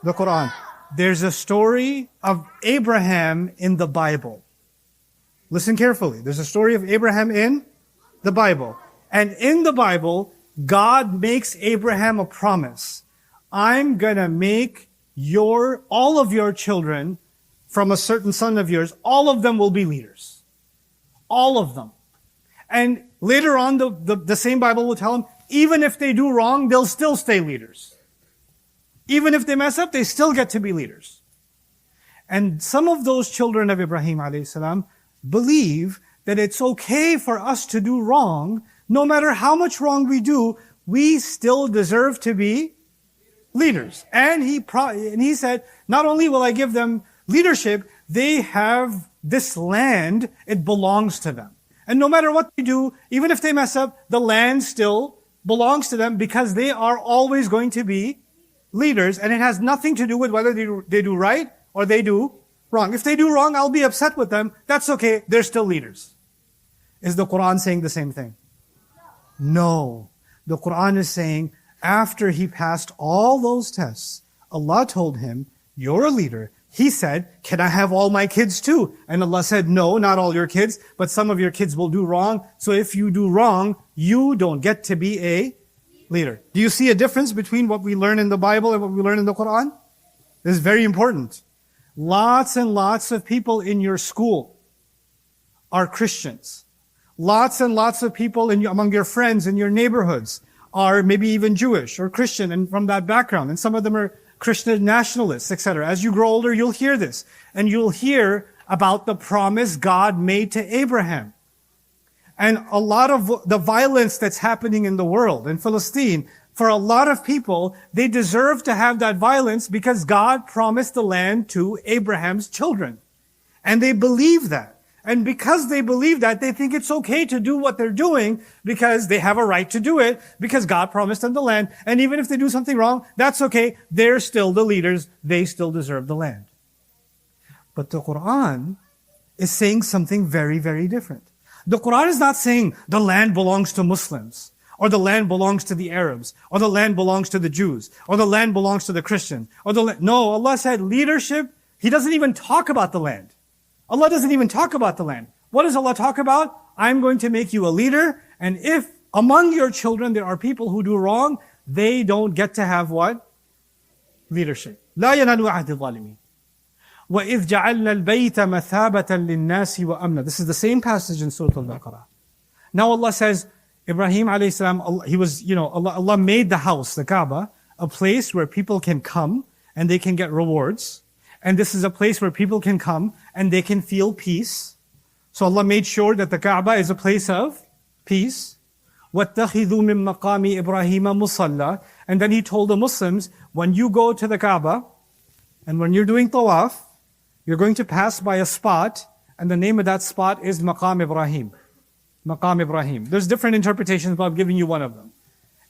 The Quran. There's a story of Abraham in the Bible. Listen carefully. There's a story of Abraham in the Bible. And in the Bible, God makes Abraham a promise. I'm gonna make all of your children from a certain son of yours, all of them will be leaders. All of them. And later on, the same Bible will tell him, even if they do wrong, they'll still stay leaders. Even if they mess up, they still get to be leaders. And some of those children of Ibrahim alayhi salam believe that it's okay for us to do wrong. No matter how much wrong we do, we still deserve to be leaders. And he said, not only will I give them leadership, they have this land, it belongs to them. And no matter what they do, even if they mess up, the land still belongs to them because they are always going to be leaders, and it has nothing to do with whether they do right or they do wrong. If they do wrong, I'll be upset with them. That's okay. They're still leaders. Is the Quran saying the same thing? No. The Quran is saying, after he passed all those tests, Allah told him, you're a leader. He said, can I have all my kids too? And Allah said, no, not all your kids, but some of your kids will do wrong. So if you do wrong, you don't get to be a leader. Do you see a difference between what we learn in the Bible and what we learn in the Quran? This is very important. Lots and lots of people in your school are Christians. Lots and lots of people among your friends in your neighborhoods are maybe even Jewish or Christian and from that background. And some of them are Christian nationalists, etc. As you grow older, you'll hear this. And you'll hear about the promise God made to Abraham. And a lot of the violence that's happening in the world, in Palestine, for a lot of people, they deserve to have that violence because God promised the land to Abraham's children. And they believe that. And because they believe that, they think it's okay to do what they're doing because they have a right to do it because God promised them the land. And even if they do something wrong, that's okay. They're still the leaders. They still deserve the land. But the Quran is saying something very, very different. The Quran is not saying the land belongs to Muslims, or the land belongs to the Arabs, or the land belongs to the Jews, or the land belongs to the Christians, no, Allah said leadership. He doesn't even talk about the land. Allah doesn't even talk about the land. What does Allah talk about? I'm going to make you a leader, and if among your children there are people who do wrong, they don't get to have what? Leadership. لا ينال عهد الظالمين. وَإِذْ جَعَلْنَا الْبَيْتَ مَثَابَةً لِلنَّاسِ وَأَمْنًا. This is the same passage in Surah Al-Baqarah. Now Allah says, Ibrahim alayhi salam, Allah made the house, the Kaaba, a place where people can come and they can get rewards. And this is a place where people can come and they can feel peace. So Allah made sure that the Kaaba is a place of peace. وَاتَّخِذُوا مِن مَقَامِ إِبْرَاهِيمَ مُصَلَّى. And then He told the Muslims, when you go to the Kaaba and when you're doing tawaf, you're going to pass by a spot, and the name of that spot is Maqam Ibrahim. Maqam Ibrahim. There's different interpretations, but I'm giving you one of them.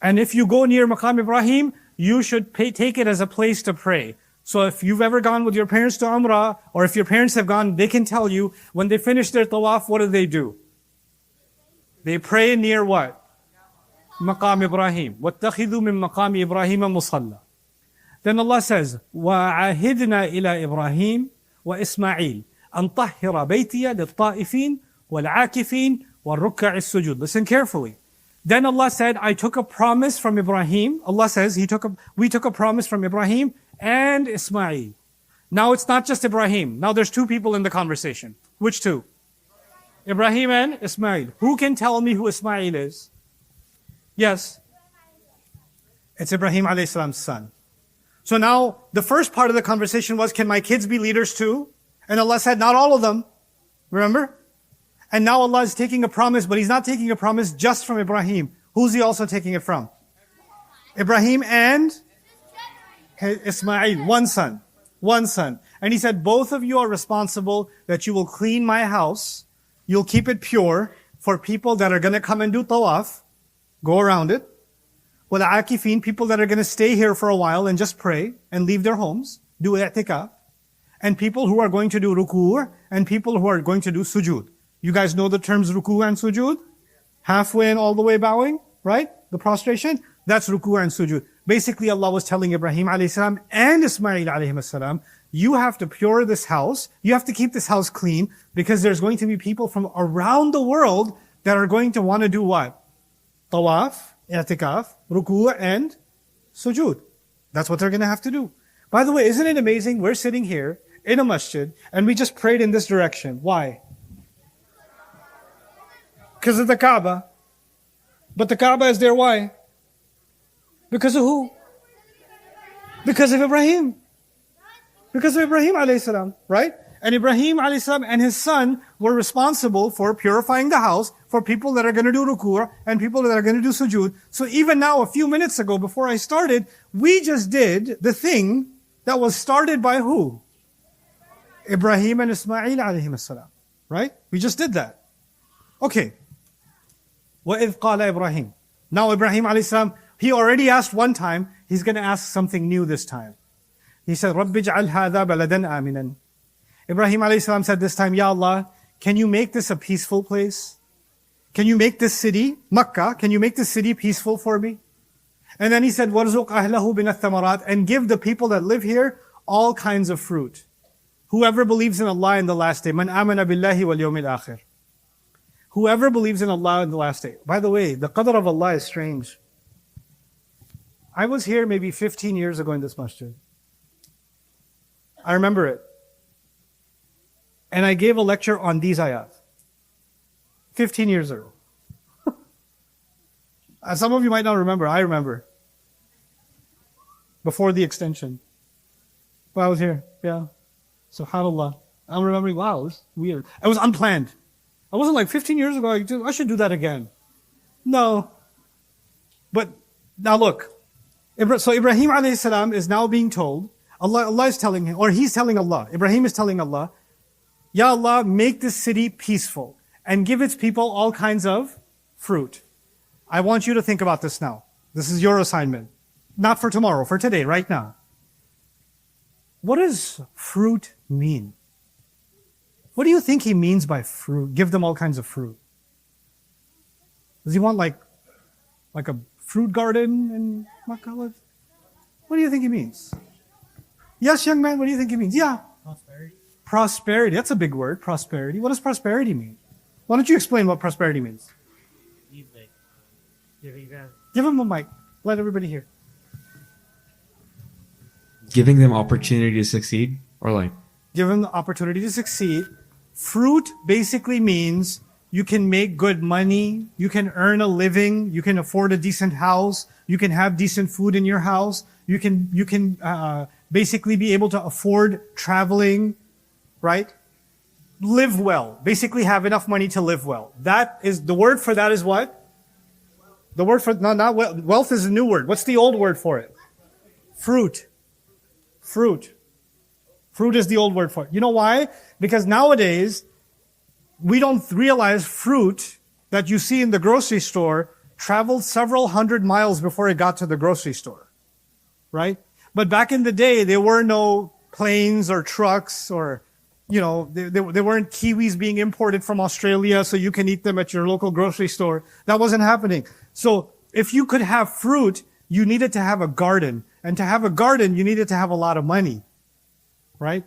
And if you go near Maqam Ibrahim, you should take it as a place to pray. So if you've ever gone with your parents to Umrah, or if your parents have gone, they can tell you, when they finish their tawaf, what do? They pray near what? Maqam Ibrahim. وَاتَّخِذُوا مِن مَقَامِ إِبْرَاهِيمَ مُصَلَّى. Then Allah says, وَعَهِدْنَا إِلَى إِبْرَاهِيمَ وَإِسْمَعِيلَ أَن طَهِّرَ بَيْتِيَ لِلطَّائِفِينَ وَالْعَاكِفِينَ وَالرُّكَّعِ السُّجُودِ. Listen carefully. Then Allah said, I took a promise from Ibrahim. Allah says, we took a promise from Ibrahim and Ismail. Now it's not just Ibrahim. Now there's two people in the conversation. Which two? Ibrahim and Ismail. Who can tell me who Ismail is? Yes. It's Ibrahim alayhi salam's son. So now, the first part of the conversation was, can my kids be leaders too? And Allah said, not all of them. Remember? And now Allah is taking a promise, but He's not taking a promise just from Ibrahim. Who's He also taking it from? Ibrahim and Ismail, one son. One son. And He said, both of you are responsible that you will clean my house. You'll keep it pure for people that are going to come and do tawaf. Go around it. وَالْعَاكِفِينَ, people that are going to stay here for a while and just pray and leave their homes, do i'tikaf. And people who are going to do ruku' and people who are going to do sujood. You guys know the terms ruku' and sujood? Halfway and all the way bowing, right? The prostration. That's ruku' and sujood. Basically, Allah was telling Ibrahim alayhi salam and Ismail alayhi salam, you have to pure this house. You have to keep this house clean because there's going to be people from around the world that are going to want to do what? Tawaf, i'tikaf, ruku' and sujood. That's what they're going to have to do. By the way, isn't it amazing? We're sitting here in a masjid and we just prayed in this direction. Why? Because of the Kaaba. But the Kaaba is there, why? Because of who? Because of Ibrahim. Because of Ibrahim alayhi salam, right? And Ibrahim alayhi salam and his son were responsible for purifying the house for people that are going to do ruku' and people that are going to do sujood. So even now, a few minutes ago, before I started, we just did the thing that was started by who? Ibrahim and Ismail alayhi salam, right? We just did that. Okay. وَإِذْ قَالَ Ibrahim. Now Ibrahim alayhi salam, he already asked one time, he's going to ask something new this time. He said, رَبِّ اجْعَلْ هَذَا بَلَدًا آمِنًا. Ibrahim alayhi salam said this time, Ya Allah, can you make this a peaceful place? Can you make this city, Makkah, can you make this city peaceful for me? And then he said, وَارْزُقْ أَهْلَهُ بِنَ الثَّمَرَاتِ, and give the people that live here all kinds of fruit. Whoever believes in Allah in the last day, مَنْ آمَنَ بِاللَّهِ وَالْيَوْمِ الْآخِرِ. Whoever believes in Allah in the last day. By the way, the qadr of Allah is strange. I was here maybe 15 years ago in this masjid. I remember it. And I gave a lecture on these ayat. 15 years ago. Some of you might not remember. I remember. Before the extension. Well, I was here. Yeah. SubhanAllah. I'm remembering, wow, this is weird. It was unplanned. I wasn't like 15 years ago, I should do that again. No. But now look. So Ibrahim alayhi salam is now being told, Allah is telling him, or he's telling Allah, Ibrahim is telling Allah, Ya Allah, make this city peaceful and give its people all kinds of fruit. I want you to think about this now. This is your assignment. Not for tomorrow, for today, right now. What does fruit mean? What do you think he means by fruit? Give them all kinds of fruit. Does he want like a fruit garden in Makkah? What do you think he means? Yes, young man, what do you think he means? Yeah. Prosperity. Prosperity. That's a big word, prosperity. What does prosperity mean? Why don't you explain what prosperity means? Give him a mic. Let everybody hear. Giving them opportunity to succeed, or like? Give them the opportunity to succeed. Fruit basically means you can make good money, you can earn a living, you can afford a decent house, you can have decent food in your house, you can basically be able to afford traveling, right? Live well. Basically have enough money to live well. That is, the word for that is what? The word for, not wealth is a new word. What's the old word for it? Fruit. Fruit. Fruit is the old word for it. You know why? Because nowadays, we don't realize fruit that you see in the grocery store traveled several hundred miles before it got to the grocery store. Right? But back in the day, there were no planes or trucks or, there weren't kiwis being imported from Australia so you can eat them at your local grocery store. That wasn't happening. So if you could have fruit, you needed to have a garden. And to have a garden, you needed to have a lot of money. Right?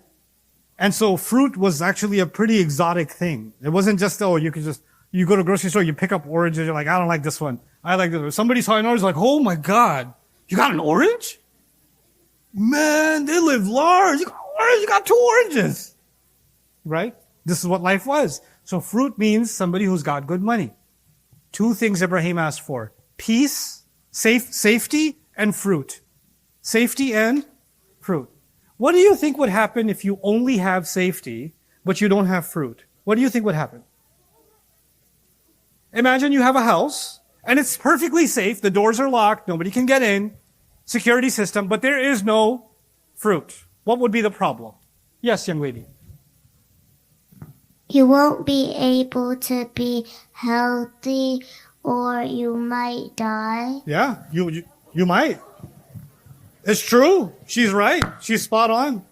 And so fruit was actually a pretty exotic thing. It wasn't just, you go to a grocery store, you pick up oranges, you're like, I don't like this one. I like this one. Somebody saw an orange, like, oh my God, you got an orange? Man, they live large. You got orange, you got 2 oranges. Right? This is what life was. So fruit means somebody who's got good money. 2 things Ibrahim asked for. Peace, safety, and fruit. Safety and fruit. What do you think would happen if you only have safety, but you don't have fruit? What do you think would happen? Imagine you have a house, and it's perfectly safe. The doors are locked. Nobody can get in. Security system, but there is no fruit. What would be the problem? Yes, young lady. You won't be able to be healthy, or you might die. Yeah, you might. It's true. She's right. She's spot on.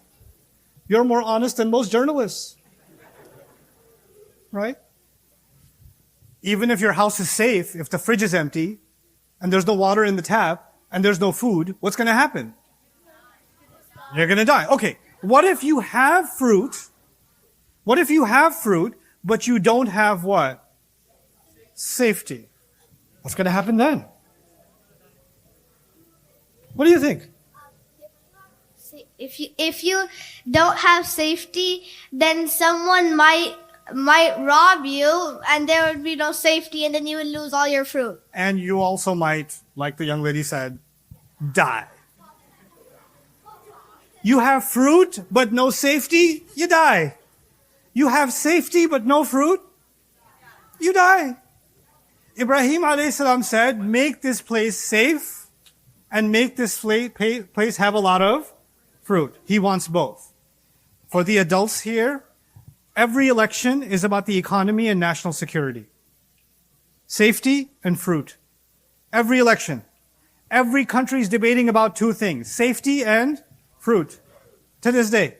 You're more honest than most journalists. Right? Even if your house is safe, if the fridge is empty and there's no water in the tap, and there's no food, what's going to happen? You're going to die. Okay, what if you have fruit? What if you have fruit, but you don't have what? Safety. What's going to happen then? What do you think? If you don't have safety, then someone might rob you, and there would be no safety, and then you would lose all your fruit. And you also might, like the young lady said, die. You have fruit but no safety, you die. You have safety but no fruit, you die. Ibrahim alayhi salam said, make this place safe and make this place have a lot of fruit. He wants both. For the adults here, every election is about the economy and national security. Safety and fruit. Every election. Every country is debating about two things, safety and fruit. To this day.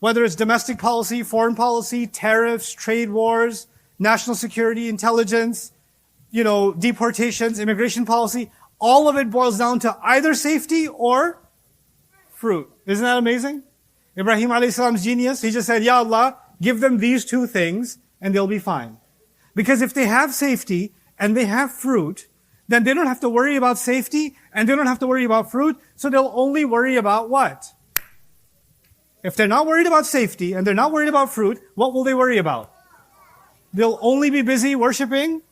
Whether it's domestic policy, foreign policy, tariffs, trade wars, national security, intelligence, deportations, immigration policy, all of it boils down to either safety or fruit. Isn't that amazing? Ibrahim alayhi salam's genius, he just said, Ya Allah, give them these two things and they'll be fine. Because if they have safety and they have fruit, then they don't have to worry about safety and they don't have to worry about fruit, so they'll only worry about what? If they're not worried about safety and they're not worried about fruit, what will they worry about? They'll only be busy worshiping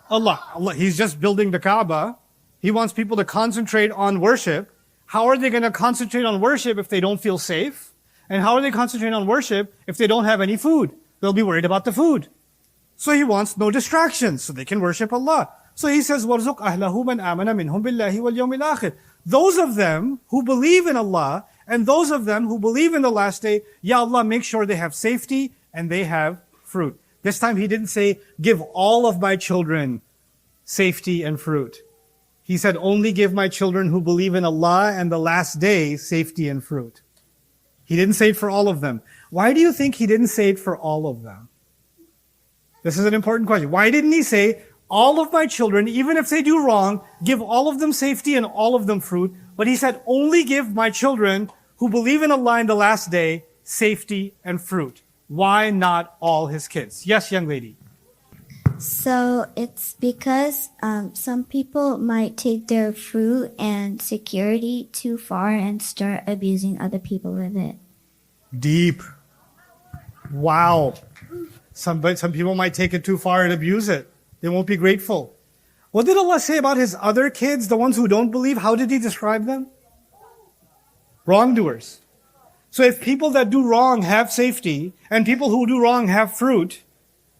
Allah. He's just building the Kaaba. He wants people to concentrate on worship. How are they going to concentrate on worship if they don't feel safe? And how are they concentrating on worship if they don't have any food? They'll be worried about the food. So he wants no distractions so they can worship Allah. So he says, وَارْزُقْ أَهْلَهُ مَنْ آمَنَ مِنْهُمْ بِاللَّهِ وَالْيَوْمِ الْآخِرِ. Those of them who believe in Allah and those of them who believe in the last day, Ya Allah, make sure they have safety and they have fruit. This time he didn't say, give all of my children safety and fruit. He said, only give my children who believe in Allah and the last day safety and fruit. He didn't say it for all of them. Why do you think he didn't say it for all of them? This is an important question. Why didn't he say, all of my children, even if they do wrong, give all of them safety and all of them fruit? But he said, only give my children who believe in Allah in the last day safety and fruit. Why not all his kids? Yes, young lady. So it's because some people might take their fruit and security too far and start abusing other people with it. Deep. Wow. Some people might take it too far and abuse it. They won't be grateful. What did Allah say about his other kids, the ones who don't believe? How did he describe them? Wrongdoers. So if people that do wrong have safety and people who do wrong have fruit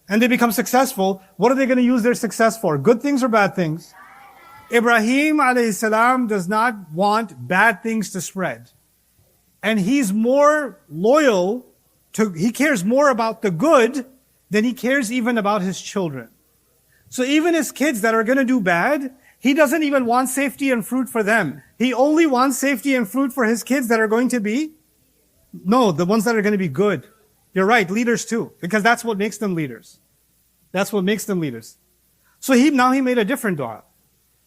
and they become successful, what are they going to use their success for? Good things or bad things? Ibrahim alayhi salam does not want bad things to spread. And he's more loyal he cares more about the good than he cares even about his children. So even his kids that are going to do bad, he doesn't even want safety and fruit for them. He only wants safety and fruit for his kids that are going to be, the ones that are going to be good. You're right, leaders too, because that's what makes them leaders. That's what makes them leaders. So he made a different dua.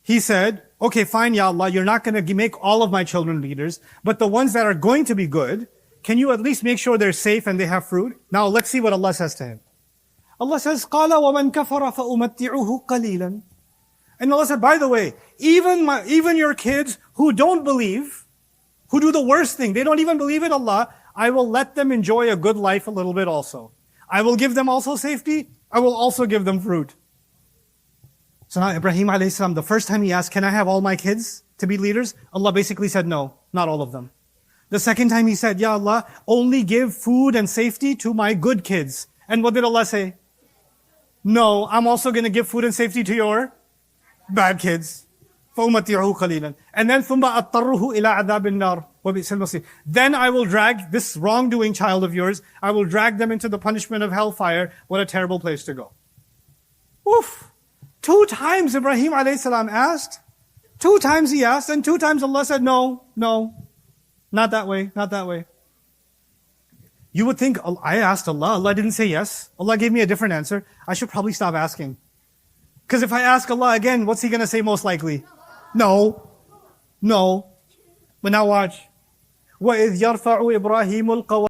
He said, okay, fine, Ya Allah, you're not going to make all of my children leaders, but the ones that are going to be good, can you at least make sure they're safe and they have fruit? Now let's see what Allah says to him. Allah says, قَالَ وَمَنْ كَفَرَ فَأُمَتِّعُهُ قَلِيلًا. And Allah said, by the way, even your kids who don't believe, who do the worst thing, they don't even believe in Allah, I will let them enjoy a good life a little bit also. I will give them also safety, I will also give them fruit. So now Ibrahim alayhi salam, the first time he asked, can I have all my kids to be leaders? Allah basically said, no, not all of them. The second time he said, Ya Allah, only give food and safety to my good kids. And what did Allah say? No, I'm also going to give food and safety to your bad kids. فَأُمَتِّعُهُ قَلِيلًا. And then ثُمَّ أَضْطَرُّهُ إِلَىٰ عَذَابِ النَّارِ وَبِئْسَ الْمَصِيرُ. Then I will drag this wrongdoing child of yours, I will drag them into the punishment of hellfire. What a terrible place to go. Oof. 2 times Ibrahim alayhi salam asked. 2 times he asked, and 2 times Allah said, no, not that way, not that way. You would think, I asked Allah, Allah didn't say yes. Allah gave me a different answer. I should probably stop asking. Because if I ask Allah again, what's He going to say most likely? No. No. But now watch. وَإِذْ يَرْفَعُ إِبْرَاهِيمُ الْقَوَاعِدَ